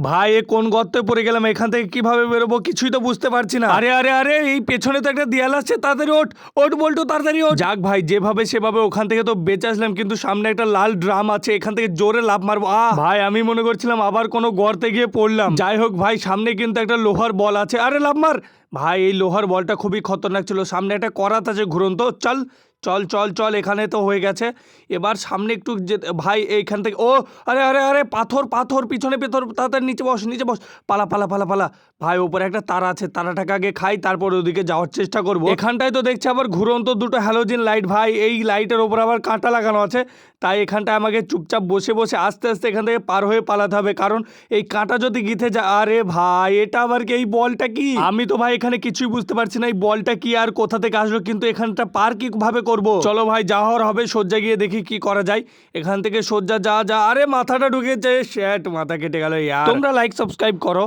ভাই এ কোন গর্তে পড়ে গেলাম, এখান থেকে কিভাবে বেরোবো কিছুই তো বুঝতে পারছি না। আরে আরে আরে এই পেছনে তো একটা দেয়াল আছে, তাড়াতাড়ি ওঠ ওঠ বল্টু, তাড়াতাড়ি ওঠ। যাক ভাই, যেভাবে সেভাবে ওখান থেকে তো বেঁচে আসলাম, কিন্তু সামনে একটা লাল ড্রাম আছে, এখান থেকে জোরে লাফ মারবো। ভাই আমি মনে করছিলাম আবার কোনো গর্তে গিয়ে পড়লাম। যাই হোক ভাই, সামনে কিন্তু একটা লোহার বল আছে, আরে লাফ মার। ভাই এই লোহার বলটা খুবই খতরনাক ছিল, সামনে একটা করাত আছে ঘুরন্ত। চল চল চল চল, এখানে তো হয়ে গেছে। এবার সামনে একটু ভাই এইখান থেকে আরে আরে আরে পাথর পাথর, পিছনে পাথর, তাড়াতাড়ি নিচে বস নিচে বস। পালা পালা পালা পালা। ভাই ওপরে একটা তারা আছে, তারাটাকে আগে খাই, তারপর ওদিকে যাওয়ার চেষ্টা করব। এখানটায় তো দেখছি আবার ঘুরন্ত দুটো হ্যালোজেন লাইট। ভাই এই লাইটের ওপর আবার কাঁটা লাগানো আছে, তাই এখানটায় আমাকে চুপচাপ বসে বসে আস্তে আস্তে এখান থেকে পার হয়ে পালাতে হবে, কারণ এই কাঁটা যদি গিথে যায়। আরে ভাই এটা আবার কি, এই বলটা কি? আমি তো ভাই এখানে কিছুই বুঝতে পারছি না এই বলটা কি আর কোথা থেকে আসলো, কিন্তু এখানটা পার কি ভাবে করব। চলো ভাই যা হওয়ার হবে, সজ্জা গিয়ে দেখি কি করা যায়। এখান থেকে সজ্জা যা যা, আরে মাথাটা ঢুকেছে, শ্যাট মাথা কেটে গেল। তোমরা লাইক সাবস্ক্রাইব করো।